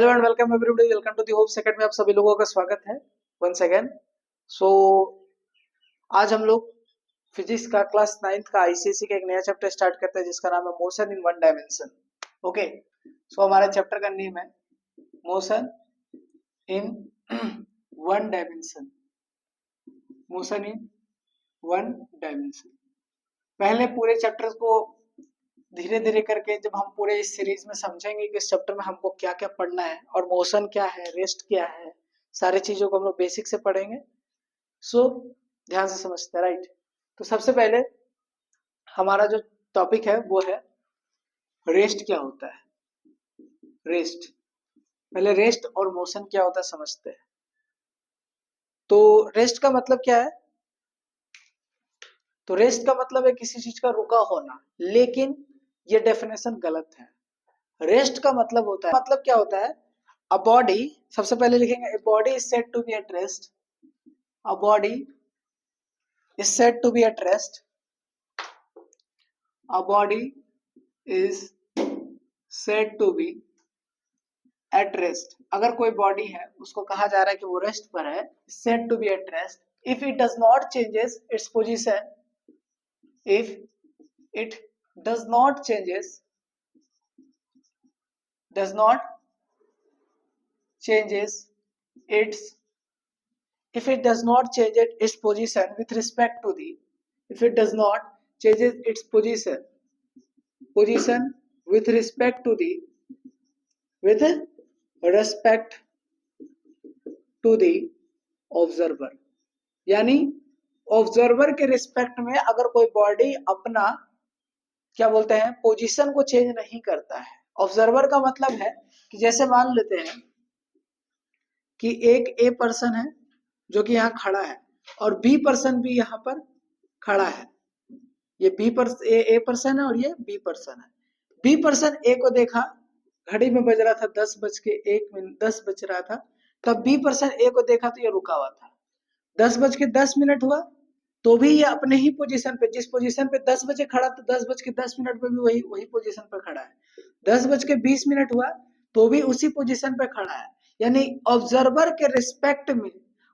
Hello and welcome everybody, welcome to the hope second में आप सभी लोगों का स्वागत है वंस अगेन। सो आज हम लोग फिजिक्स का क्लास 9th का आईसीएसई का एक नया चैप्टर स्टार्ट करते हैं जिसका नाम है motion in one dimension. Okay, so हमारा चैप्टर का नेम है motion in one dimension. Motion in one dimension. पहले पूरे चैप्टर को धीरे धीरे करके जब हम पूरे इस सीरीज में समझेंगे कि इस चैप्टर में हमको क्या क्या पढ़ना है और मोशन क्या है, रेस्ट क्या है, सारी चीजों को हम लोग बेसिक से पढ़ेंगे। सो ध्यान से समझते हैं, राइट। तो सबसे पहले हमारा जो टॉपिक है वो है रेस्ट क्या होता है। रेस्ट, पहले रेस्ट और मोशन क्या होता है समझते हैं। तो रेस्ट का मतलब क्या है? तो रेस्ट का मतलब है किसी चीज का रुका होना, लेकिन ये डेफिनेशन गलत है। रेस्ट का मतलब होता है, मतलब क्या होता है? अ बॉडी, सबसे पहले लिखेंगे a body is said to be at rest. A body is said to be at rest. A body is said to be at rest. अगर कोई बॉडी है उसको कहा जा रहा है कि वो रेस्ट पर है, said to be at rest if it does not changes its position. If it does not changes its if it does not change its position with respect to the if it does not changes its position with respect to the with respect to the observer, यानी observer के respect में अगर कोई body अपना क्या बोलते हैं position को चेंज नहीं करता है। ऑब्जर्वर का मतलब है कि जैसे मान लेते हैं कि एक ए पर्सन है जो कि यहाँ खड़ा है और बी पर्सन भी यहाँ पर खड़ा है। ये बी पर्सन ए पर्सन है और ये बी पर्सन है। बी पर्सन ए को देखा, घड़ी में बज रहा था 10:01 10 बज रहा था, तब बी पर्सन ए को देखा तो ये रुका हुआ था। 10:10 हुआ तो भी ये अपने ही पोजीशन पे, जिस पोजीशन पे 10 बजे खड़ा था 10:10 पे भी वही पोजीशन पे खड़ा है। 10:20 हुआ तो भी उसी पोजीशन पे खड़ा है। यानी ऑब्जर्वर के रिस्पेक्ट में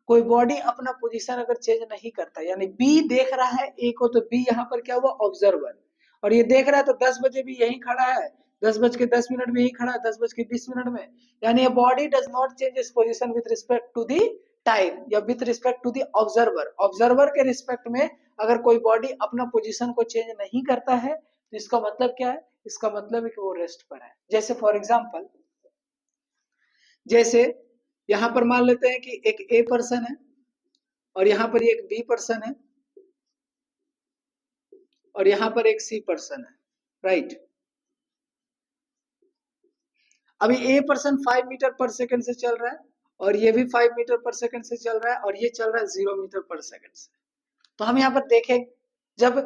कोई बॉडी अपना पोजीशन अगर चेंज नहीं करता, यानी बी देख रहा है ए को तो बी यहाँ पर क्या हुआ ऑब्जर्वर, और ये देख रहा है तो 10 बजे भी यही खड़ा है, 10:10 में यही खड़ा है 10:20 में। यानी a body does not change its position with respect to the time या with respect to the observer. Observer के रिस्पेक्ट में अगर कोई बॉडी अपना पोजीशन को चेंज नहीं करता है तो इसका मतलब क्या है? इसका मतलब है कि वो रेस्ट पर है। जैसे फॉर एग्जांपल, जैसे यहां पर मान लेते हैं कि एक ए पर्सन है और यहां पर एक बी पर्सन है और यहां पर एक सी पर्सन है, राइट। अभी ए पर्सन 5 मीटर पर सेकंड से चल रहा है और ये भी 5 मीटर पर सेकंड से चल रहा है और ये चल रहा है 0 मीटर पर सेकंड से। तो हम यहाँ पर देखें, जब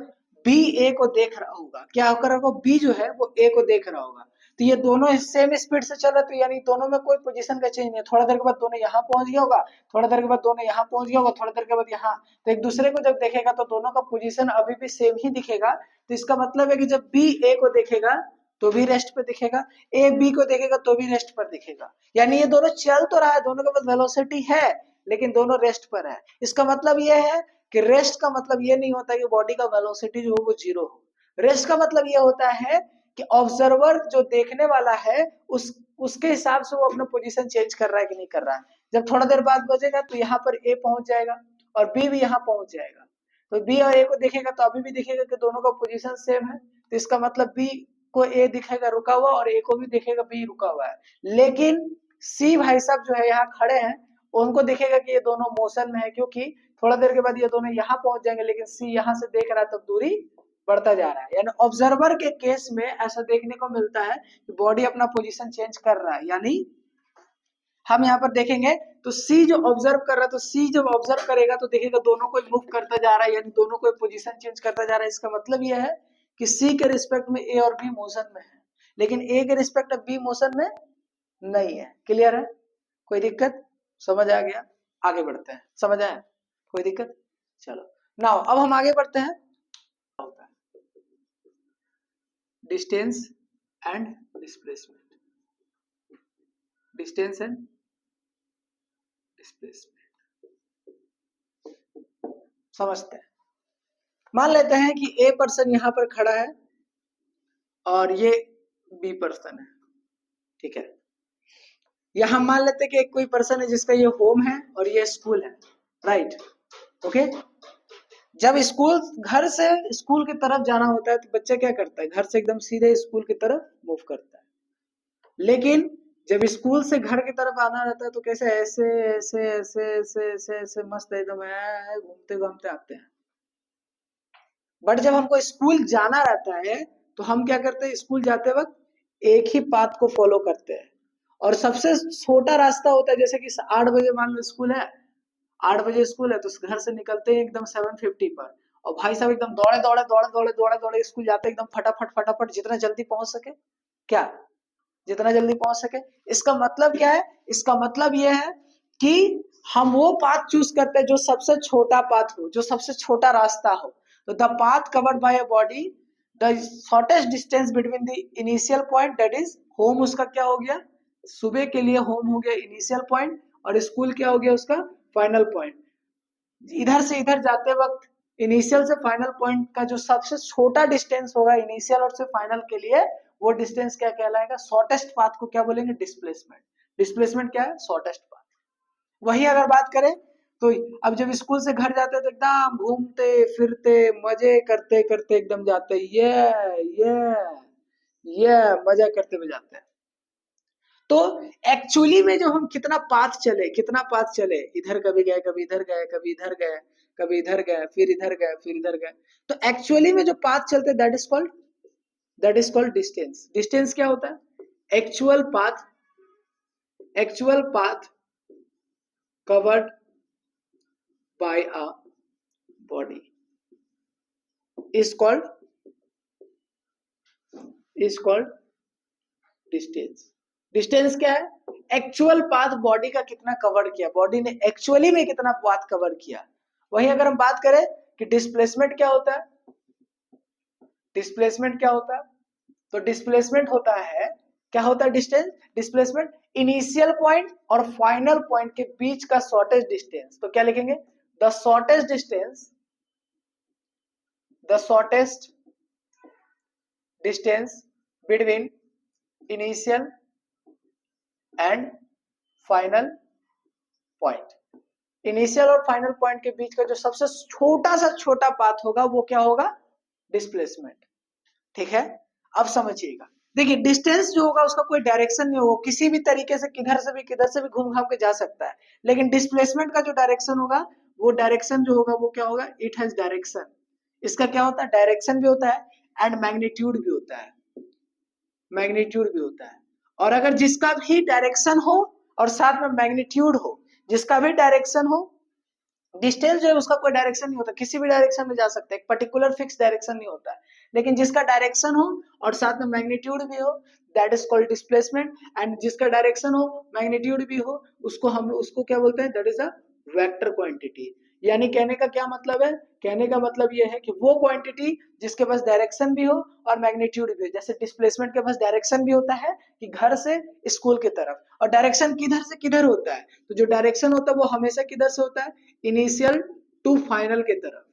बी ए को देख रहा होगा, क्या होकर होगा? बी जो है वो ए को देख रहा होगा, तो ये दोनों सेम स्पीड से चल रहा है, तो यानी दोनों में कोई पोजीशन का चेंज नहीं है। थोड़ा देर के बाद दोनों यहाँ पहुंच गया होगा, थोड़ा देर के बाद दोनों यहाँ पहुंच गया होगा, थोड़ा देर के बाद यहाँ, तो एक दूसरे को जब देखेगा तो दोनों का पोजीशन अभी भी सेम ही दिखेगा। तो इसका मतलब है कि जब बी ए को देखेगा तो भी रेस्ट पे दिखेगा, ए बी को देखेगा तो भी रेस्ट पर दिखेगा। यानी ये दोनों चल तो रहा है, दोनों के पास वेलोसिटी है, लेकिन दोनों रेस्ट पर है। इसका मतलब ये है कि रेस्ट का मतलब ये नहीं होता कि बॉडी का वेलोसिटी जो हो वो 0 हो। रेस्ट का मतलब ये होता है कि ऑब्जर्वर जो देखने वाला है उसके हिसाब से वो अपना पोजीशन चेंज कर रहा है कि नहीं कर रहा है। जब थोड़ा देर बाद बजेगा तो यहाँ पर ए पहुंच जाएगा और बी भी यहाँ पहुंच जाएगा, तो बी और ए को देखेगा तो अभी भी दिखेगा कि दोनों का पोजीशन सेम है। तो इसका मतलब बी को ए दिखेगा रुका हुआ और ए को भी दिखेगा बी रुका हुआ है। लेकिन सी भाई साहब जो है यहाँ खड़े हैं, उनको दिखेगा कि ये दोनों मोशन में है, क्योंकि थोड़ा देर के बाद ये दोनों यहाँ पहुंच जाएंगे, लेकिन सी यहाँ से देख रहा है तब दूरी बढ़ता जा रहा है। यानी ऑब्जर्वर के केस में ऐसा देखने को मिलता है कि बॉडी अपना पोजीशन चेंज कर रहा है। यानी हम यहाँ पर देखेंगे तो सी जो ऑब्जर्व कर रहा है, तो सी जब ऑब्जर्व करेगा तो देखेगा दोनों को मूव करता जा रहा है, यानी दोनों को पोजीशन चेंज करता जा रहा है। इसका मतलब यह है कि सी के रिस्पेक्ट में ए और बी मोशन में है, लेकिन ए के रिस्पेक्ट में बी मोशन में नहीं है। क्लियर है? कोई दिक्कत? समझ आ गया? आगे बढ़ते हैं। समझ आया? कोई दिक्कत? चलो नाउ अब हम आगे बढ़ते हैं। Distance and displacement. Distance and displacement. समझते हैं। मान लेते हैं कि ए पर्सन यहां पर खड़ा है और ये बी पर्सन है, ठीक है। यहां मान लेते हैं कि एक कोई पर्सन है जिसका ये होम है और ये स्कूल है, राइट, ओके। जब स्कूल, घर से स्कूल की तरफ जाना होता है तो बच्चा क्या करता है, घर से एकदम सीधे स्कूल की तरफ मूव करता है। लेकिन जब स्कूल से घर की तरफ आना रहता है तो कैसे, ऐसे ऐसे ऐसे ऐसे ऐसे ऐसे मस्त एकदम घूमते घूमते आते हैं। बट जब हमको स्कूल जाना रहता है तो हम क्या करते हैं, स्कूल जाते वक्त एक ही पाथ को फॉलो करते हैं। और सबसे छोटा रास्ता होता है, जैसे कि 8 बजे मान लो स्कूल है, 8 बजे स्कूल है तो घर से निकलते हैं एकदम 7:50 पर, और भाई साहब एकदम दौड़े दौड़े दौड़े दौड़े दौड़े दौड़े स्कूल जाते हैं एकदम फटाफट फटाफट, जितना जल्दी पहुंच सके, क्या, जितना जल्दी पहुंच सके। इसका मतलब क्या है, इसका मतलब यह है कि हम वो पाथ चूज करते हैं जो सबसे छोटा पाथ हो, जो सबसे छोटा रास्ता हो। तो the path covered by a body, the shortest distance between the initial point, that is home, उसका क्या हो गया, सुबह के लिए होम हो गया इनिशियल पॉइंट, और स्कूल क्या हो गया उसका फाइनल पॉइंट। इधर से इधर जाते वक्त इनिशियल से फाइनल पॉइंट का जो सबसे छोटा डिस्टेंस होगा इनिशियल और से फाइनल के लिए, वो डिस्टेंस क्या कहलाएगा, शॉर्टेस्ट पाथ को क्या बोलेंगे, डिस्प्लेसमेंट। डिस्प्लेसमेंट क्या है, शॉर्टेस्ट पाथ। वही अगर बात करें तो अब जब स्कूल से घर जाते हैं तो एकदम घूमते फिरते मजे करते करते एकदम जाते हैं, ये मजा करते हुए जाते हैं। तो एक्चुअली में जो हम कितना पाथ चले, कितना पाथ चले, इधर कभी गए, कभी इधर गए, कभी इधर गए, कभी इधर गए, फिर इधर गए, फिर इधर गए, तो एक्चुअली में जो पाथ चलते that is called distance. Distance क्या होता है, actual path, actual path covered by a body is called distance. Distance क्या है, एक्चुअल पाथ बॉडी का कितना कवर किया, बॉडी ने एक्चुअली में कितना पाथ कवर किया। वही अगर हम बात करें कि डिस्प्लेसमेंट क्या होता है, डिस्प्लेसमेंट क्या होता है, तो डिस्प्लेसमेंट होता है, क्या होता है डिस्टेंस, डिस्प्लेसमेंट इनिशियल पॉइंट और फाइनल पॉइंट के बीच का शॉर्टेस्ट डिस्टेंस। तो क्या लिखेंगे, the shortest distance, the shortest distance between initial and final point. Initial और फाइनल पॉइंट के बीच का जो सबसे छोटा सा छोटा पाथ होगा वो क्या होगा, डिस्प्लेसमेंट, ठीक है। अब समझिएगा, देखिए डिस्टेंस जो होगा उसका कोई डायरेक्शन नहीं होगा, किसी भी तरीके से किधर से भी घूम घाम के जा सकता है। लेकिन डिस्प्लेसमेंट का जो डायरेक्शन होगा, वो डायरेक्शन जो होगा वो क्या होगा, इट हैज डायरेक्शन। इसका क्या होता है, डायरेक्शन भी होता है एंड मैग्नीट्यूड भी होता है, मैग्नीट्यूड भी होता है। और अगर जिसका भी डायरेक्शन हो और साथ में मैग्नीट्यूड हो, जिसका भी डायरेक्शन हो, डिस्टेंस जो है उसका कोई डायरेक्शन नहीं होता, किसी भी डायरेक्शन में जा सकते हैं, एक पर्टिकुलर फिक्स डायरेक्शन नहीं होता है। लेकिन जिसका डायरेक्शन हो और साथ में मैग्नीट्यूड भी हो, that is called displacement. And जिसका डायरेक्शन हो मैग्नीट्यूड भी हो, उसको क्या बोलते हैं, that is a vector quantity. यानी कहने का क्या मतलब है, कहने का मतलब यह है कि वो क्वांटिटी जिसके पास डायरेक्शन भी हो और मैग्नीट्यूड भी हो। जैसे डिस्प्लेसमेंट के पास डायरेक्शन भी होता है कि घर से स्कूल की तरफ, और डायरेक्शन किधर से किधर होता है, तो जो डायरेक्शन होता है वो हमेशा किधर से होता है, इनिशियल टू फाइनल की तरफ।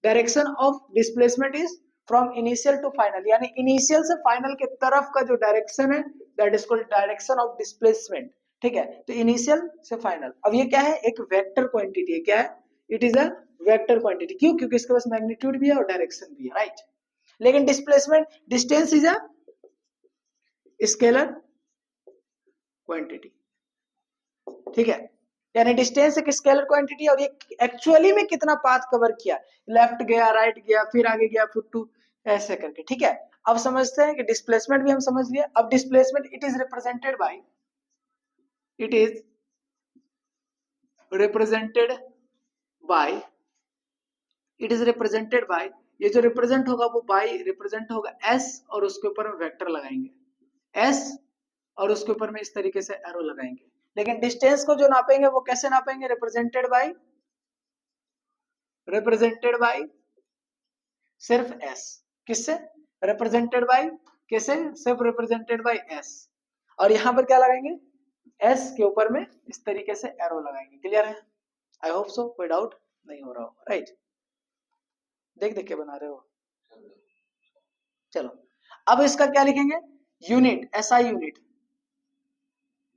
Direction of displacement is from initial to final, यानी इनिशियल से फाइनल के तरफ का जो डायरेक्शन है that is called direction of displacement, ठीक है। तो इनिशियल से फाइनल, अब ये क्या है, एक वेक्टर क्वांटिटी है, क्या है, it is a vector quantity. क्यों, क्योंकि इसके पास मैग्नीट्यूड भी है और डायरेक्शन भी है, राइट। लेकिन displacement, distance is a scalar quantity, ठीक है। यानी डिस्टेंस एक स्केलर क्वांटिटी, और ये एक्चुअली में कितना पाथ कवर किया, लेफ्ट गया, राइट गया, फिर आगे गया, फिर टू, ऐसे करके, ठीक है। अब समझते हैं कि डिस्प्लेसमेंट भी हम समझ लिए। अब displacement it is represented by, it is represented by, it is represented by, ये जो रिप्रेजेंट होगा वो बाय रिप्रेजेंट होगा एस, और उसके ऊपर हम वेक्टर लगाएंगे एस, और उसके ऊपर में इस तरीके से एरो लगाएंगे। लेकिन डिस्टेंस को जो नापेंगे वो कैसे नापेंगे, रिप्रेजेंटेड बाय सिर्फ एस, किससे, रिप्रेजेंटेड बाय, कैसे, सिर्फ रिप्रेजेंटेड बाय एस। और यहां पर क्या लगाएंगे, एस के ऊपर में इस तरीके से एरो लगाएंगे। क्लियर है? आई होप सो, कोई डाउट नहीं हो रहा हो, राइट? देख देख के बना रहे हो। चलो अब इसका क्या लिखेंगे, unit, SI unit.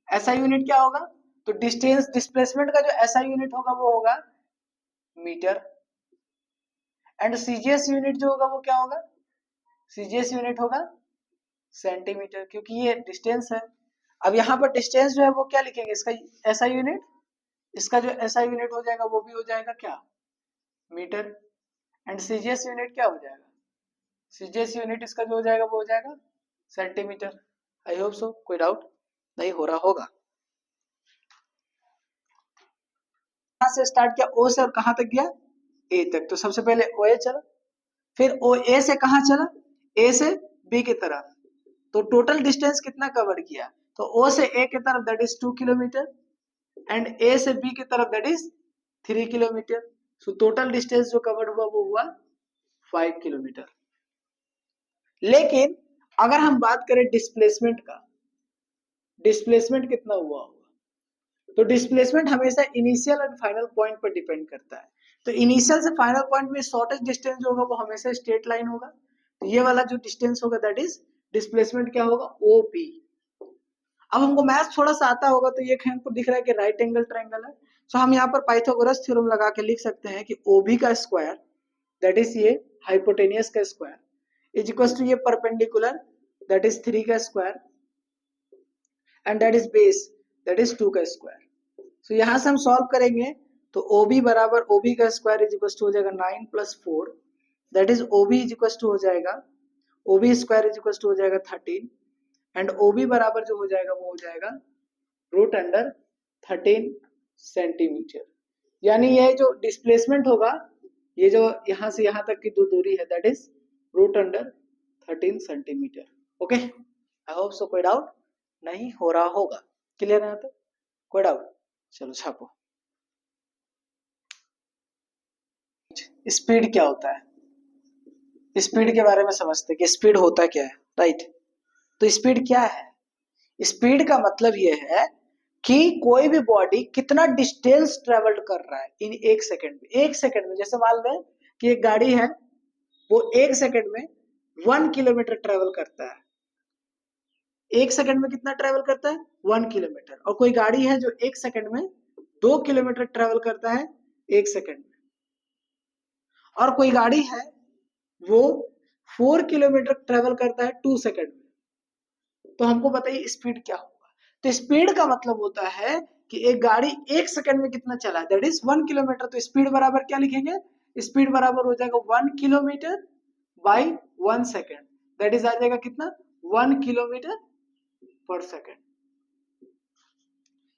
SI unit क्या होगा, तो डिस्टेंस डिस्प्लेसमेंट का जो एसआई यूनिट होगा वो होगा मीटर, एंड सीजीएस यूनिट जो होगा वो क्या होगा, सीजीएस यूनिट होगा सेंटीमीटर, क्योंकि ये डिस्टेंस है। अब यहाँ पर डिस्टेंस जो है वो क्या लिखेंगे, इसका एसआई यूनिट, इसका जो एसआई यूनिट हो जाएगा वो भी हो जाएगा क्या, मीटर, एंड सीजीएस यूनिट क्या हो जाएगा, सीजीएस यूनिट इसका जो हो जाएगा वो हो जाएगा सेंटीमीटर। आई होप सो, कोई डाउट नहीं हो रहा होगा। कहां से स्टार्ट किया, ओ से, और कहां तक गया, ए तक। तो सबसे पहले ओ ए चला, फिर ओ ए से कहां चला, ए से बी की तरफ। तो टोटल डिस्टेंस कितना कवर किया, तो ओ से ए की तरफ दैट इज 2 किलोमीटर, एंड ए से बी की तरफ that is 3 kilometre. So total distance जो कवर हुआ वो हुआ 5 किलोमीटर। लेकिन अगर हम बात करें डिस्प्लेसमेंट का, डिस्प्लेसमेंट कितना हुआ होगा, तो डिस्प्लेसमेंट हमेशा इनिशियल एंड फाइनल पॉइंट पर डिपेंड करता है। तो इनिशियल से फाइनल पॉइंट में शॉर्टेस्ट डिस्टेंस जो होगा वो हमेशा स्ट्रेट लाइन होगा। तो ये वाला जो डिस्टेंस होगा दैट इज डिस्प्लेसमेंट क्या होगा, ओपी। अब हमको मैथ थोड़ा सा आता होगा, तो ये हमको दिख रहा है कि राइट एंगल ट्रायंगल है। सो हम यहाँ पर पाइथागोरस थ्योरम लगा के लिख सकते हैं कि ओबी का स्क्वायर दैट इज ये हाइपोटेनियस का स्क्वायर इज इक्वल टू ये परपेंडिकुलर दैट इज 3 का square, and that is base that is 2 का स्क्वायर। सो यहाँ से हम सॉल्व करेंगे, तो OB बराबर OB का स्क्वायर इज इक्वल टू हो जाएगा 9 + 4 that is OB is equal to हो जाएगा, OB square is equal to हो जाएगा 13, एंड OB बराबर जो हो जाएगा वो हो जाएगा √13 सेंटीमीटर। यानी ये जो डिस्प्लेसमेंट होगा, ये जो यहाँ से यहाँ तक की जो दूरी है that is √13 centimetre. Okay, I hope so, कोई डाउट नहीं हो रहा होगा। क्लियर है यहाँ तक, कोई डाउट? चलो छापो। स्पीड क्या होता है, स्पीड के बारे में समझते हैं कि स्पीड होता क्या है, राइट? तो स्पीड क्या है, स्पीड का मतलब यह है कि कोई भी बॉडी कितना डिस्टेंस ट्रेवल कर रहा है इन 1 सेकंड में। 1 सेकंड में, जैसे मान लें कि एक गाड़ी है वो 1 सेकंड में 1 किलोमीटर ट्रेवल करता है। 1 सेकंड में कितना ट्रेवल करता है, 1 किलोमीटर। और कोई गाड़ी है जो 1 सेकंड में 2 किलोमीटर ट्रेवल करता है 1 सेकंड में। और कोई गाड़ी है वो 4 किलोमीटर ट्रेवल करता है 2 सेकंड में। तो हमको बताइए स्पीड क्या होगा। तो स्पीड का मतलब होता है कि एक गाड़ी 1 सेकंड में कितना चला है, दैट इज 1 किलोमीटर। तो स्पीड बराबर क्या लिखेंगे, स्पीड बराबर हो जाएगा 1 kilometre by 1 second, that is आ जाएगा कितना, 1 किलोमीटर पर सेकंड।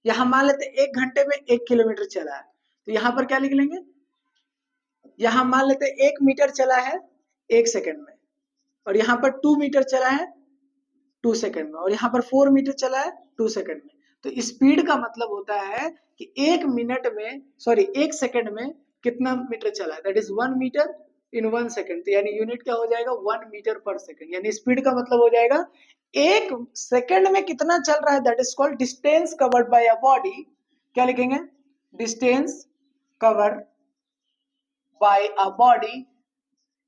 यहां मान लेते 1 घंटे में 1 किलोमीटर चला है, तो यहां पर क्या लिख लेंगे, यहां मान लेते 1 मीटर चला है 1 सेकंड में, और यहां पर 2 मीटर चला है 2 सेकंड में, और यहां पर 4 मीटर चला है 2 सेकंड में। तो स्पीड का मतलब होता है कि 1 मिनट में, सॉरी 1 सेकंड में कितना मीटर चला है, that is 1 meter in 1 second. तो यानी यूनिट क्या हो जाएगा, 1 मीटर पर सेकंड। यानी स्पीड का मतलब हो जाएगा 1 सेकंड में कितना चल रहा है, that is called distance covered by a body. क्या लिखेंगे, distance covered by a body,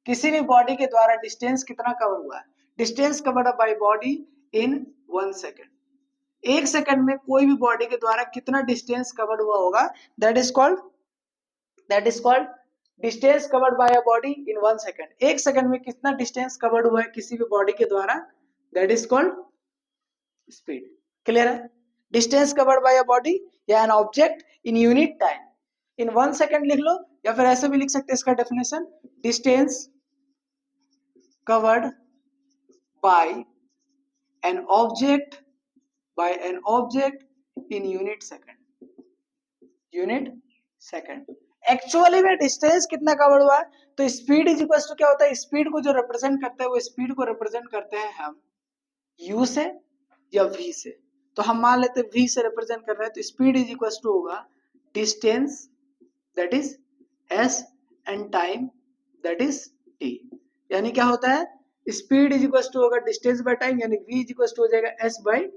किसी भी बॉडी के द्वारा डिस्टेंस कितना कवर हुआ है, distance covered by body in 1 second. 1 second में कोई भी बॉडी के द्वारा कितना डिस्टेंस कवर्ड हुआ होगा, that is called distance covered by a body in 1 second. 1 second में कितना डिस्टेंस कवर्ड हुआ है किसी भी बॉडी के द्वारा, that is called speed. Clear है? Distance covered by a body या an object in unit time in 1 second लिख लो, या फिर ऐसे भी लिख सकते हैं इसका definition, distance covered by an object in unit second। Actually में डिस्टेंस कितना कवर हुआ है, तो स्पीड इज इक्वल टू क्या होता है, स्पीड को जो रिप्रेजेंट करते हैं वो स्पीड को रिप्रेजेंट करते हैं हम u से या v से। तो हम मान लेते हैं v से रिप्रेजेंट कर रहे हैं, तो स्पीड इज इक्वल टू होगा distance that is s and time that is t। यानी क्या होता है, स्पीड इज इक्वल टू होगा डिस्टेंस बाय टाइम, यानी v इज इक्वल टू हो जाएगा s by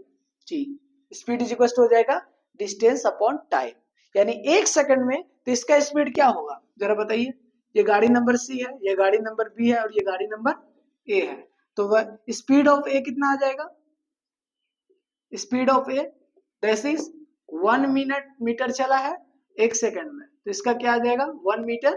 t। Speed is equal to हो जाएगा डिस्टेंस अपॉन टाइम, यानी 1 सेकंड में तो इसका स्पीड क्या होगा जरा बताइए। ये गाड़ी नंबर सी है, ये गाड़ी नंबर बी है और ये गाड़ी नंबर ए है, तो वह स्पीड ऑफ ए कितना आ जाएगा, speed of A that is 1 minute meter चला है 1 सेकंड में, तो इसका क्या आ जाएगा 1 मीटर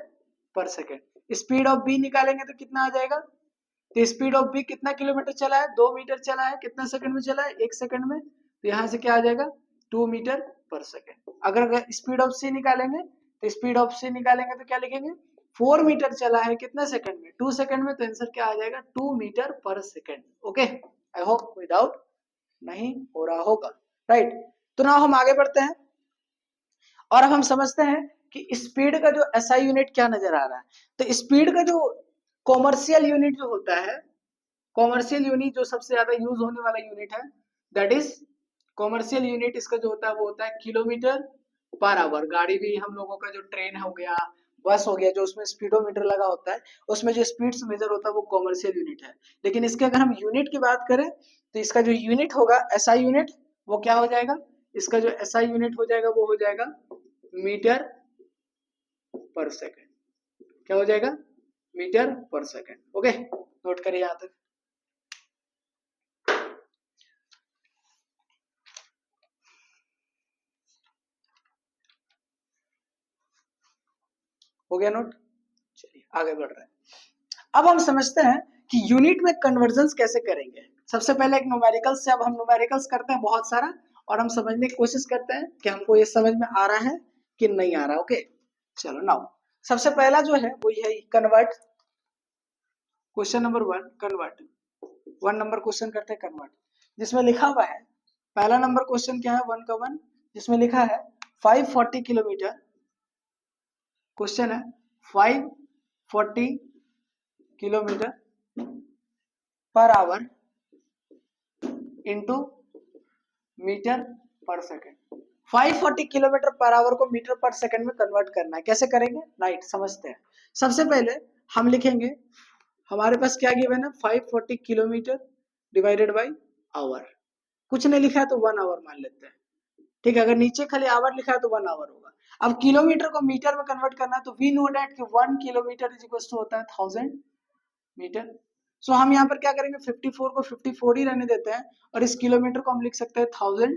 पर सेकंड। स्पीड ऑफ बी निकालेंगे तो कितना आ जाएगा, तो स्पीड ऑफ बी कितना किलोमीटर चला है 2 मीटर चला है, कितना सेकंड में चला है 1 सेकंड में, तो यहाँ से क्या आ जाएगा 2 मीटर पर सेकंड। अगर स्पीड ऑफ सी निकालेंगे तो स्पीड ऑफ सी निकालेंगे तो क्या लिखेंगे 4 मीटर चला है कितना सेकंड में 2 सेकंड में, तो आंसर क्या आ जाएगा 2 मीटर पर सेकंड। ओके, आई होप कोई डाउट नहीं हो रहा होगा, राइट। तो ना हम आगे बढ़ते हैं और अब हम समझते हैं कि स्पीड का जो एसआई यूनिट क्या नजर आ रहा है। तो स्पीड का जो कॉमर्शियल यूनिट जो होता है, कॉमर्शियल यूनिट जो सबसे ज्यादा यूज होने वाला यूनिट है दैट इज कॉमर्शियल यूनिट, इसका जो होता है वो होता है किलोमीटर पर आवर। गाड़ी भी हम लोगों का जो ट्रेन हो गया, बस हो गया, जो उसमें स्पीडोमीटर लगा होता है उसमें जो स्पीड्स मेजर होता है वो कॉमर्शियल यूनिट है। लेकिन इसके अगर हम यूनिट की बात करें तो इसका जो यूनिट होगा एसआई यूनिट वो क्या हो जाएगा, इसका जो एसआई यूनिट हो जाएगा वो हो जाएगा मीटर पर सेकंड। क्या हो जाएगा मीटर पर सेकंड। ओके, नोट करिए यहां तक। हो गया नोट, चलिए आगे बढ़ रहे हैं। अब हम समझते हैं कि यूनिट में कन्वर्जन कैसे करेंगे। सबसे पहले एक न्यूमेरिकल्स से, अब हम न्यूमेरिकल्स करते हैं बहुत सारा और हम समझने की कोशिश करते हैं कि हमको ये समझ में आ रहा है कि नहीं आ रहा। ओके, चलो नाउ सबसे पहला जो है वो ये convert, question number 1 convert, 1 number question करते हैं कन्वर्ट, जिसमें लिखा हुआ है पहला नंबर क्वेश्चन क्या है 1 का 1, जिसमें लिखा है 540 किलोमीटर, क्वेश्चन है 540 kilometer per hour into meter पर सेकंड। 540 किलोमीटर पर आवर को मीटर पर सेकंड में कन्वर्ट करना है, कैसे करेंगे राइट समझते हैं। सबसे पहले हम लिखेंगे, हमारे पास क्या गिवन है 540 किलोमीटर डिवाइडेड बाय आवर, कुछ नहीं लिखा है तो 1 आवर मान लेते हैं, ठीक है। अगर नीचे खाली आवर लिखा है तो 1 आवर होगा। अब किलोमीटर को मीटर में कन्वर्ट करना है तो वी नो दैट कि 1 किलोमीटर इज इक्वल टू होता है 1000 मीटर। सो हम यहाँ पर क्या करेंगे 54 को 54 ही रहने देते हैं और इस किलोमीटर को हम लिख सकते हैं 1000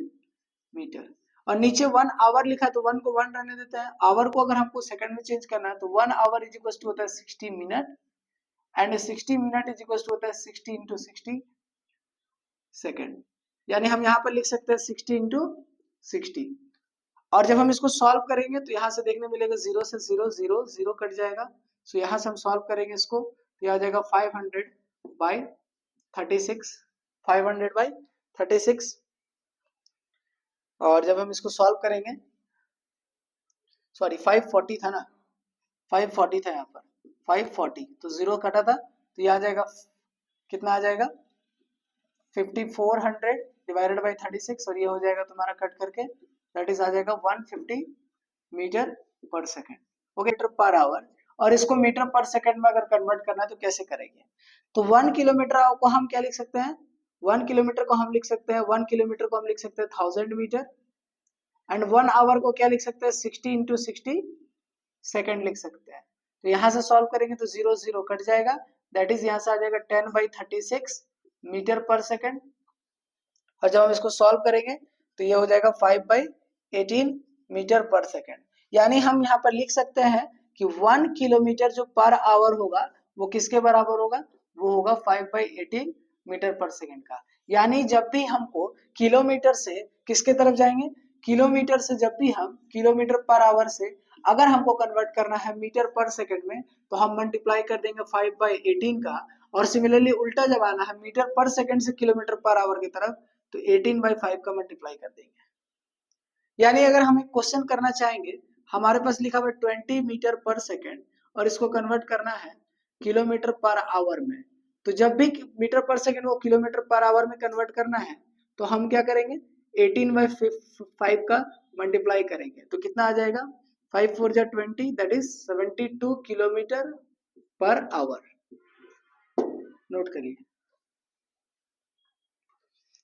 मीटर। और नीचे 1 आवर लिखा है तो 1 को 1 रहने देते हैं, आवर को अगर हमको सेकंड में चेंज करना है तो 1 आवर इज इक्वल टू होता है 60 minute and 60 minute is equal to होता है 60 इंटू 60 सेकेंड, यानी हम यहाँ पर लिख सकते हैं 60 इंटू 60। और जब हम इसको सॉल्व करेंगे तो यहाँ से देखने मिलेगा 0 से 0 0 0 कट जाएगा। सो यहाँ से हम सॉल्व करेंगे इसको तो यह आ जाएगा 500 बाई 36, 500 बाई 36। और जब हम इसको सॉल्व करेंगे, सॉरी 540 था ना, 540 था यहाँ पर 540, तो 0 कटा था तो यह आ जाएगा कितना आ जाएगा 5400 डिवाइडेड बाई 36 और ये हो जाएगा तुम्हारा कट करके दैट इज आ जाएगा 150 मीटर पर second. Okay, meter per hour, और इसको मीटर पर सेकंड में अगर कन्वर्ट करना है तो कैसे करेंगे, तो 1 किलोमीटर को हम क्या लिख सकते हैं, 1 किलोमीटर को हम लिख सकते हैं 1 किलोमीटर को हम लिख सकते हैं 1000 मीटर एंड 1 आवर को क्या लिख सकते हैं 60 इंटू 60 सेकेंड लिख सकते हैं। तो यहाँ से सॉल्व करेंगे तो 0 0 कट जाएगा दैट इज यहाँ से आ जाएगा 10 बाई 36 मीटर पर सेकंड। और जब हम इसको सॉल्व करेंगे तो ये हो जाएगा 5 बाई 18 मीटर पर सेकंड। यानी हम यहाँ पर लिख सकते हैं कि 1 किलोमीटर जो पर आवर होगा वो किसके बराबर होगा, वो होगा 5 बाई 18 मीटर पर सेकंड का। यानी जब भी हमको किलोमीटर से किसके तरफ जाएंगे, किलोमीटर से जब भी हम किलोमीटर पर आवर से अगर हमको कन्वर्ट करना है मीटर पर सेकंड में तो हम मल्टीप्लाई कर देंगे 5 बाई 18 का, और सिमिलरली उल्टा जब आना है मीटर पर सेकंड से किलोमीटर पर आवर की तरफ तो 18 बाई 5 का मल्टीप्लाई कर देंगे। यानी अगर हम एक क्वेश्चन करना चाहेंगे, हमारे पास लिखा हुआ 20 मीटर पर सेकंड और इसको कन्वर्ट करना है किलोमीटर पर आवर में, तो जब भी मीटर पर सेकंड वो किलोमीटर पर आवर में कन्वर्ट करना है तो हम क्या करेंगे 18 बाई 5 का मल्टीप्लाई करेंगे तो कितना आ जाएगा 5 4 जा 20 that is 72 kilometre per our. Note करिए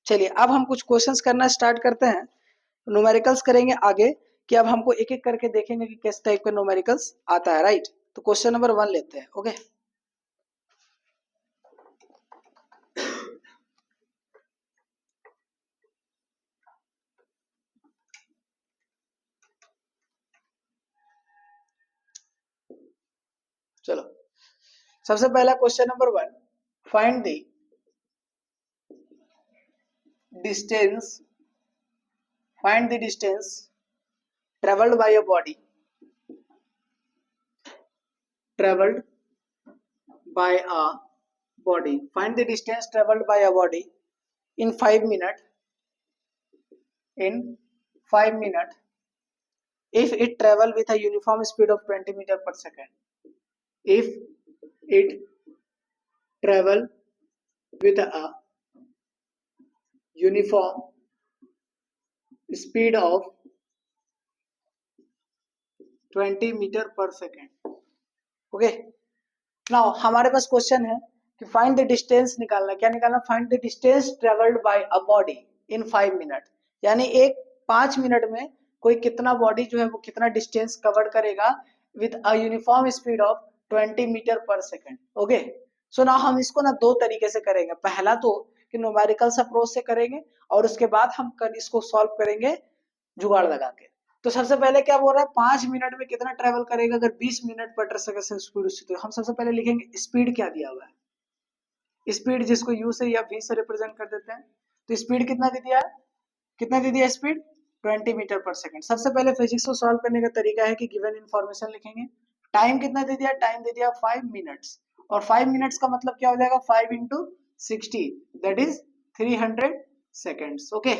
चलिए अब हम कुछ क्वेश्चंस करना स्टार्ट करते हैं, न्यूमेरिकल्स करेंगे आगे, कि अब हमको एक एक करके देखेंगे कि किस टाइप का न्यूमेरिकल्स आता है, राइट। तो क्वेश्चन नंबर 1 लेते हैं, ओके। चलो सबसे पहला question number 1, find the distance, find the distance traveled by a body, traveled by a body, find the distance traveled by a body in 5 minutes, in 5 minutes if it travel with a uniform speed of 20 meter per second, if it travel with a uniform speed of 20 meter per second, okay. Now हमारे पास question है कि find the distance निकालना, क्या निकालना, find the distance travelled by a body in 5 minute, यानी एक 5 minute में कोई कितना बॉडी जो है वो कितना डिस्टेंस कवर करेगा with a uniform speed of 20 meter per second, okay. So now हम इसको ना दो तरीके से करेंगे, पहला तो कि न्यूमेरिकल्स अप्रोच से करेंगे और उसके बाद हम इसको सॉल्व करेंगे जुगाड़ लगा के। तो सबसे पहले क्या बोल रहा है, 5 मिनट में कितना ट्रेवल करेगा अगर 20 मिनट पर सेकंड से स्पीड उससे, तो हम सबसे पहले लिखेंगे स्पीड क्या दिया हुआ है, स्पीड जिसको यू से या वी से रिप्रेजेंट कर देते हैं। तो स्पीड कितना दे दिया है, कितना दे दिया स्पीड, 20 मीटर पर सेकंड। सबसे पहले फिजिक्स को सॉल्व करने का तरीका है कि गिवन इन्फॉर्मेशन लिखेंगे, टाइम कितना दे दिया, टाइम दे दिया 5 मिनट्स, और 5 मिनट्स का मतलब क्या हो जाएगा, 5 into 60 that is 300 seconds, okay.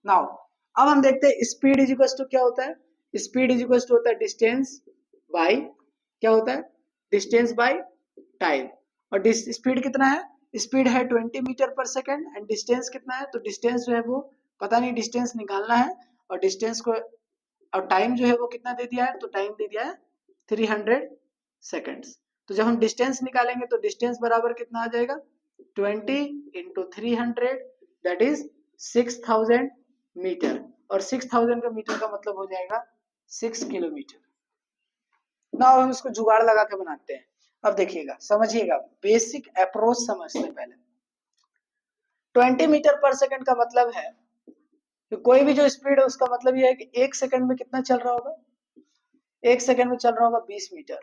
Now अब हम देखते हैं स्पीड इज इक्वल टू क्या होता है, स्पीड इज इक्वल टू होता है डिस्टेंस बाय, क्या होता है, डिस्टेंस बाय टाइम। और स्पीड कितना है, स्पीड है 20 meter per second, and distance कितना है, तो डिस्टेंस जो है वो पता नहीं, डिस्टेंस निकालना है, और डिस्टेंस को, और टाइम जो है वो कितना दे दिया है, तो टाइम दे दिया है 300 सेकेंड्स। तो जब हम डिस्टेंस निकालेंगे तो डिस्टेंस बराबर कितना आ जाएगा, 20 इंटू 300 दैट इज 6000 मीटर, और 6000 का मीटर का मतलब हो जाएगा 6 किलोमीटर। ना हम इसको जुगाड़ लगा के बनाते हैं। अब देखिएगा, समझिएगा, बेसिक अप्रोच समझते हैं पहले। 20 मीटर पर सेकंड का मतलब है कि कोई भी जो स्पीड है उसका मतलब यह है कि एक सेकंड में कितना चल रहा होगा, एक सेकंड में चल रहा होगा 20 मीटर,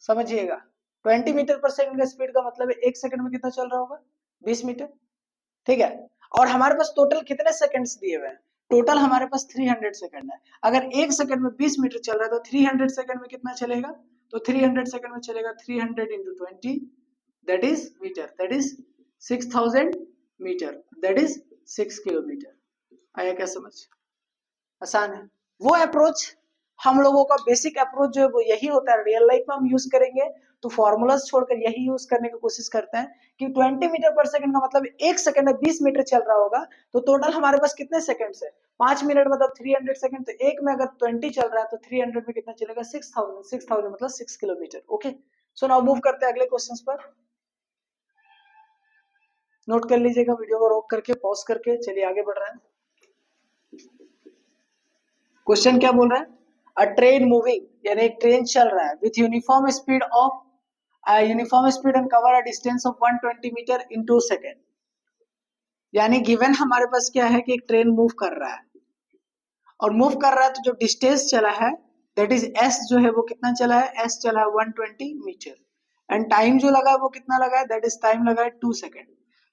समझिएगा। 20 मीटर पर सेकंड का स्पीड का मतलब है एक सेकंड में कितना चल रहा होगा, 20 मीटर, ठीक है। और हमारे पास टोटल कितने सेकंड्स दिए हुए हैं, टोटल हमारे पास 300 सेकंड है। अगर एक सेकंड में 20 मीटर चल रहा है तो 300 सेकंड में कितना चलेगा, तो 300 सेकंड में चलेगा 300 into 20 that is meter, that is 6000 meter, that is 6 kilometer. आया क्या समझ, आसान है। वो अप्रोच हम लोगों का बेसिक अप्रोच जो है वो यही होता है, रियल लाइफ में हम यूज करेंगे तो फॉर्मूलाज छोड़कर यही यूज करने की कोशिश करते हैं कि 20 मीटर पर सेकंड का मतलब एक सेकंड में 20 मीटर चल रहा होगा, तो टोटल हमारे पास कितने सेकंड्स है, 5 मिनट मतलब 300 सेकंड, तो एक में अगर 20 चल रहा है तो 300 में कितना चलेगा, 6000, 6000 मतलब 6 kilometre, okay. So now move करते हैं अगले क्वेश्चंस पर, नोट कर लीजिएगा, वीडियो को रोक करके, पॉज करके, चलिए आगे बढ़ रहे हैं। क्वेश्चन क्या बोल रहा है, अ ट्रेन मूविंग, यानी एक ट्रेन चल रहा है with uniform speed of uniform speed and cover a distance of 120 meter in 2 second, यानी गिवन हमारे पास क्या है कि एक ट्रेन मूव कर रहा है, और मूव कर रहा है तो जो डिस्टेंस चला है दैट इज एस, जो है वो कितना चला है, एस चला है 120 मीटर, एंड टाइम जो लगा है वो कितना लगा है, दैट इज टाइम लगा है 2 सेकेंड।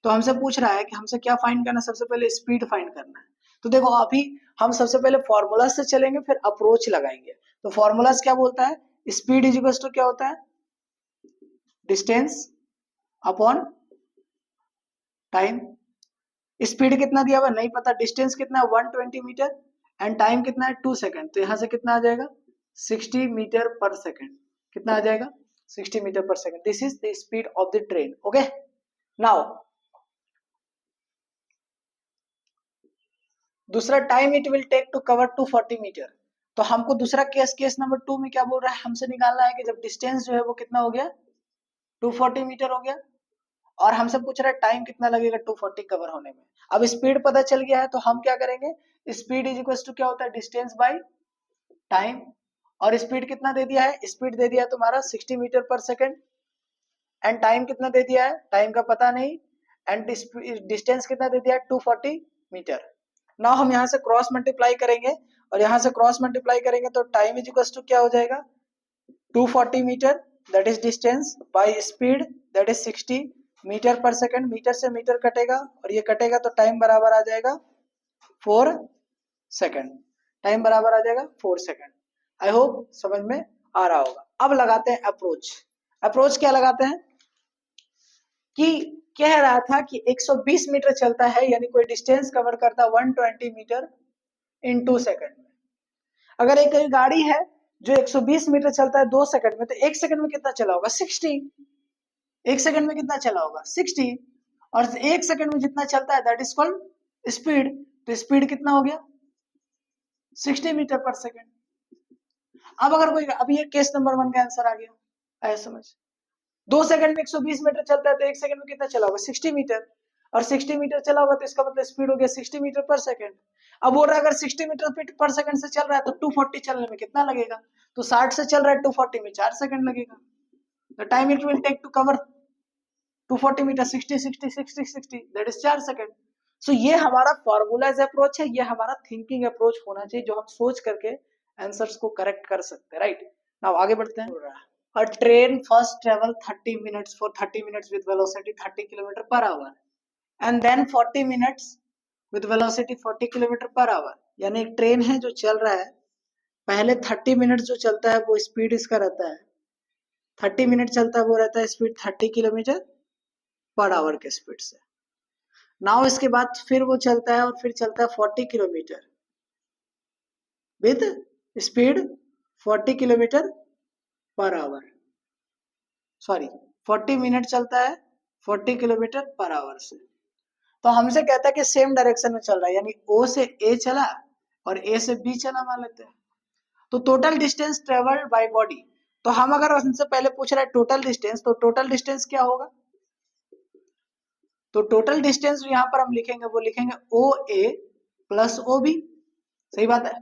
तो हमसे पूछ रहा है कि हमसे क्या फाइंड करना है, सबसे पहले स्पीड फाइंड करना है। तो देखो अभी हम सबसे पहले फॉर्मूला से चलेंगे फिर अप्रोच लगाएंगे। तो फॉर्मूलाज क्या बोलता है, स्पीड इज इक्वल टू क्या होता है, डिस्टेंस अपॉन टाइम। स्पीड कितना दिया हुआ नहीं पता, डिस्टेंस कितना है 120 मीटर, एंड टाइम कितना है 2 सेकंड, तो यहां से कितना आ जाएगा 60 मीटर पर सेकंड, कितना आ जाएगा 60 मीटर पर second, this is the speed of the train, okay. Now दूसरा, time it will take to cover 240 metre. तो हमको दूसरा केस नंबर 2 में क्या बोल रहा है, हमसे निकालना है कि जब डिस्टेंस जो है वो कितना हो गया 240 मीटर हो गया, और हमसे पूछ रहा है टाइम कितना लगेगा 240 कवर होने में। अब स्पीड पता चल गया है तो हम क्या करेंगे, स्पीड इज इक्वल टू क्या होता है, डिस्टेंस बाय टाइम। और स्पीड कितना दे दिया है, स्पीड दे दिया है तुम्हारा 60 metre per second, and time कितना दे दिया है, टाइम का पता नहीं, एंड डिस्टेंस कितना दे दिया है 240 मीटर। नाउ हम यहाँ से क्रॉस मल्टीप्लाई करेंगे, और यहाँ से क्रॉस मल्टीप्लाई करेंगे तो टाइम इज इक्वल टू क्या हो जाएगा 240 meter that is distance by speed that is 60 metre पर सेकंड। मीटर से मीटर कटेगा और ये कटेगा तो टाइम बराबर आ जाएगा 4 सेकंड। टाइम बराबर आ जाएगा 4 सेकंड। आई होप समझ में आ रहा होगा। अब लगाते हैं अप्रोच। अप्रोच क्या लगाते हैं कि कह रहा था कि 120 मीटर चलता है, यानी कोई डिस्टेंस कवर करता है 120 मीटर इन 2 सेकंड में। अगर एक गाड़ी है जो 120 मीटर चलता है 2 सेकंड में, तो 1 सेकंड में कितना चला होगा 60। 1 सेकंड में कितना चला होगा 60, और 1 सेकंड में जितना चलता है दैट इज कॉल्ड स्पीड। तो स्पीड कितना हो गया 60 मीटर पर सेकंड। अब अगर कोई, अब ये केस नंबर 1 का आंसर आ गया, ऐसा समझ। 2 सेकंड में 120 मीटर चलता है तो 1 सेकंड में कितना चला होगा 60 मीटर, और 60 मीटर चला होगा तो इसका मतलब स्पीड हो गया 60 मीटर पर सेकंड। अब बोल रहा है अगर 60 मीटर पर सेकंड से चल रहा है तो 240 चलने में कितना लगेगा, तो 60 से चल रहा है 240 में 4 सेकंड लगेगा। The time it will take to cover 240 metre 60 60 60 60 that is 4 second. So ये हमारा फॉर्मूलाइज अप्रोच है, ये हमारा थिंकिंग अप्रोच होना चाहिए जो हम सोच करके आंसर्स को करेक्ट कर सकते हैं, राइट। नाउ आगे बढ़ते हैं। A train first travel 30 minutes for 30 minutes with velocity 30 km per hour and then 40 minutes with velocity 40 km per hour। यानी एक ट्रेन है जो चल रहा है, पहले 30 मिनट जो चलता है वो स्पीड इसका रहता है 30 मिनट चलता है, वो रहता है स्पीड 30 किलोमीटर पर आवर के स्पीड से। नाउ इसके बाद फिर वो चलता है और फिर चलता है 40 kilometre with speed 40 kilometre per our, sorry 40 minute चलता है 40 किलोमीटर पर आवर से। तो हमसे कहता है कि सेम डायरेक्शन में चल रहा है, यानी ओ से ए चला और ए से बी चला मान लेते हैं। तो total distance travelled by body, तो हम अगर उनसे पहले पूछ रहे हैं टोटल डिस्टेंस, तो टोटल डिस्टेंस क्या होगा, तो टोटल डिस्टेंस यहाँ पर हम लिखेंगे, वो लिखेंगे ओ ए प्लस ओ बी। सही बात है,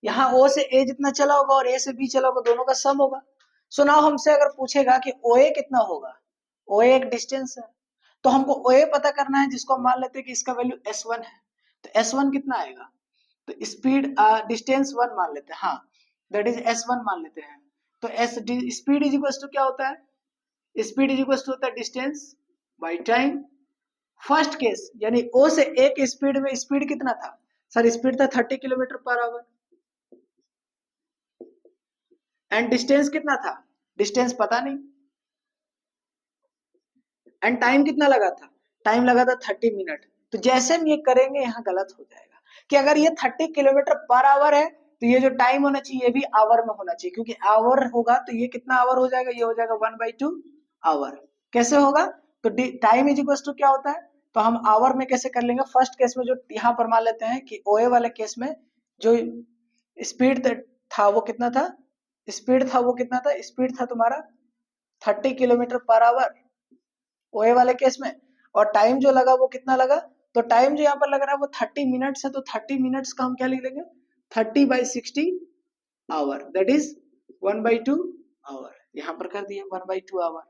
यहाँ ओ से ए जितना चला होगा और ए से बी चला होगा दोनों का सम होगा। सो नाउ हमसे अगर पूछेगा कि ओ ए कितना होगा, ओ ए एक डिस्टेंस है, तो हमको ओ ए पता करना है जिसको हम मान लेते हैं कि इसका वैल्यू S1 है। तो S1 कितना आएगा, तो स्पीड डिस्टेंस 1 मान लेते हैं, हाँ दैट इज S1 मान लेते हैं। तो as speed is equal to क्या होता है, स्पीड इज इक्वल टू होता है distance by time. First case यानी ओ से ए की स्पीड में स्पीड कितना था, सर स्पीड था 30 kilometre per our, and distance कितना था, डिस्टेंस पता नहीं, एंड टाइम कितना लगा था, टाइम लगा था 30 मिनट। तो जैसे हम ये करेंगे यहाँ गलत हो जाएगा कि अगर ये 30 किलोमीटर पर आवर है तो ये जो टाइम होना चाहिए ये भी आवर में होना चाहिए, क्योंकि आवर होगा तो ये कितना आवर हो जाएगा, ये हो जाएगा 1/2 आवर। कैसे होगा, तो टाइम इज इक्वल टू क्या होता है, तो हम आवर में कैसे कर लेंगे, फर्स्ट केस में जो यहाँ पर मान लेते हैं कि ओए वाले केस में जो स्पीड था वो कितना था, स्पीड था वो कितना था, स्पीड था तुम्हारा 30 किलोमीटर पर आवर ओए वाले केस में, और टाइम जो लगा वो कितना लगा, तो टाइम जो यहाँ पर लग रहा है वो 30 मिनट्स है, तो 30 मिनट्स का हम क्या लिख लेंगे 30/60 आवर दैट इज 1/2 आवर। यहाँ पर कर दिया 1/2 आवर,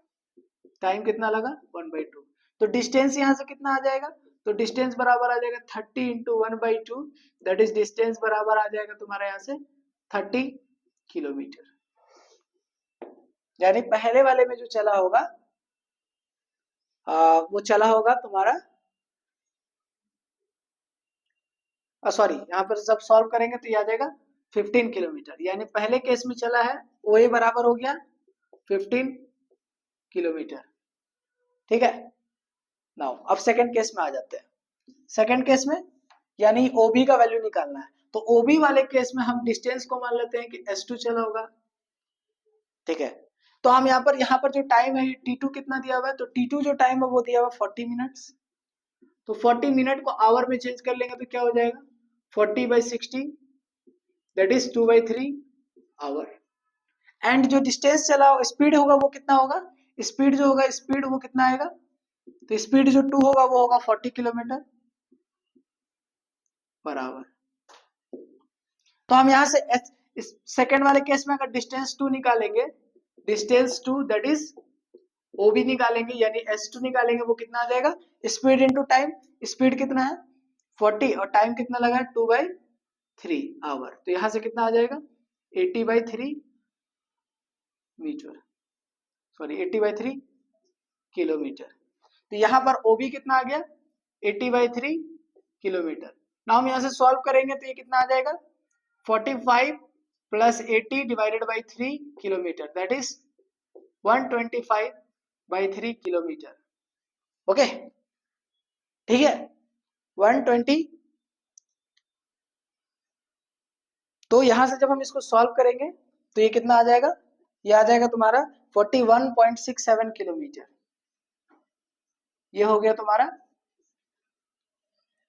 टाइम कितना लगा 1/2। तो डिस्टेंस यहाँ से कितना आ जाएगा, तो डिस्टेंस बराबर आ जाएगा 30 इंटू 1/2 दैट इज डिस्टेंस बराबर आ जाएगा तुम्हारा यहाँ से 30 किलोमीटर। यानी पहले वाले में जो चला होगा वो चला होगा तुम्हारा, सॉरी यहाँ पर जब सॉल्व करेंगे तो ये आ जाएगा 15 किलोमीटर, यानी पहले केस में चला है ओ ए बराबर हो गया 15 किलोमीटर। ठीक है, नाउ अब सेकंड केस में आ जाते हैं। सेकंड केस में यानी ओबी का वैल्यू निकालना है, तो ओबी वाले केस में हम डिस्टेंस को मान लेते हैं कि S2 चला होगा। ठीक है, तो हम यहाँ पर जो टाइम है T2 कितना दिया हुआ है, तो T2 जो टाइम है वो दिया हुआ 40 मिनट्स, तो 40 मिनट को आवर में चेंज कर लेंगे तो क्या हो जाएगा 40/60 दैट इज 2/3 आवर। एंड जो डिस्टेंस चला स्पीड होगा वो कितना होगा, स्पीड जो होगा स्पीड वो कितना आएगा तो स्पीड जो 2 होगा वो होगा 40 किलोमीटर पर आवर। तो हम यहाँ से सेकेंड वाले केस में अगर डिस्टेंस 2 निकालेंगे, डिस्टेंस 2 दैट इज OB निकालेंगे, यानी S2 निकालेंगे, वो कितना आ जाएगा, स्पीड इंटू टाइम। स्पीड कितना है 40 और टाइम कितना लगा है 2/3 आवर। तो यहां से कितना आ जाएगा 80/3 मीटर, सॉरी 80/3 किलोमीटर। तो यहाँ पर OB कितना आ गया 80/3 किलोमीटर। ना हम यहाँ से सॉल्व करेंगे तो ये कितना आ जाएगा 45 plus 80 divided by 3 kilometre, that is 125/3 kilometre. Okay ठीक है 120। तो यहां से जब हम इसको सॉल्व करेंगे तो ये कितना आ जाएगा, ये आ जाएगा तुम्हारा 41.67 किलोमीटर। ये हो गया तुम्हारा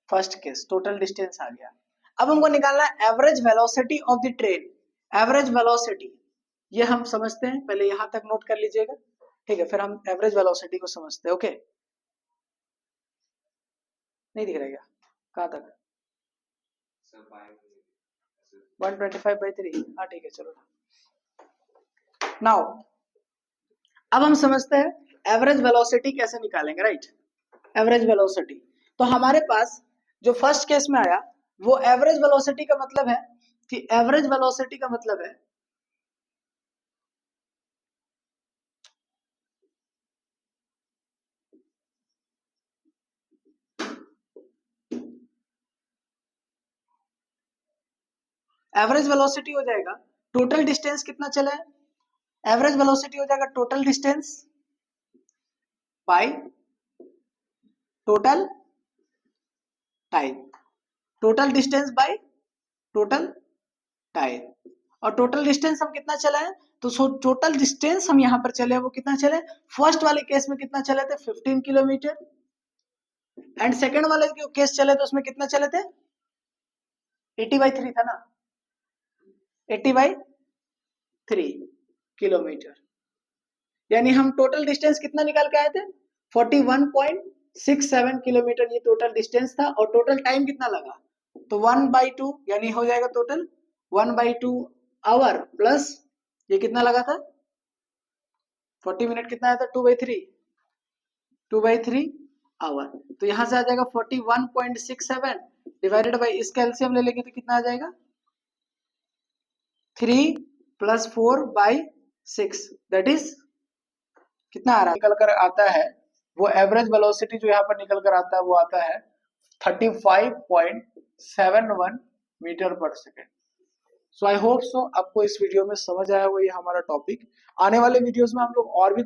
फर्स्ट केस, टोटल डिस्टेंस आ गया। अब हमको निकालना है average velocity of the train. Average velocity ये हम समझते हैं, पहले यहां तक नोट कर लीजिएगा, ठीक है, फिर हम एवरेज वेलोसिटी को समझते हैं। ओके नहीं दिख रहा क्या, कहां तक 125/3, हाँ ठीक है चलो। नाउ अब हम समझते हैं एवरेज वेलोसिटी कैसे निकालेंगे, राइट। एवरेज वेलोसिटी, तो हमारे पास जो फर्स्ट केस में आया वो एवरेज वेलोसिटी का मतलब है कि एवरेज वेलोसिटी का मतलब है एवरेज वेलोसिटी हो जाएगा टोटल डिस्टेंस कितना चला है, एवरेज वेलोसिटी हो जाएगा total distance by total time, total distance by total time. और टोटल डिस्टेंस हम कितना चला है, तो टोटल डिस्टेंस हम यहाँ पर चले वो कितना चले, फर्स्ट वाले केस में कितना चले थे 15 किलोमीटर, एंड सेकेंड वाले जो केस चले थे उसमें कितना चले थे 80/3 था ना, 80/3 किलोमीटर। यानी हम टोटल डिस्टेंस कितना निकाल के आए थे 41.67 किलोमीटर, ये टोटल डिस्टेंस था। और टोटल टाइम कितना लगा, तो 1/2 यानी हो जाएगा टोटल 1/2 आवर प्लस ये कितना लगा था 40 मिनट, कितना आया था 2/3 आवर। तो यहां से आ जाएगा 41.67 डिवाइडेड बाई इसका एलसीएम ले लेंगे तो कितना आ जाएगा 3 + 4/6 दैट इज कितना आ रहा है, निकल कर आता है वो एवरेज वेलोसिटी जो यहाँ पर निकल कर आता है वो आता है 35.71 metre per second. So I hope so आपको इस वीडियो में समझ आया वो ये हमारा टॉपिक। आने वाले वीडियोस में हम लोग और भी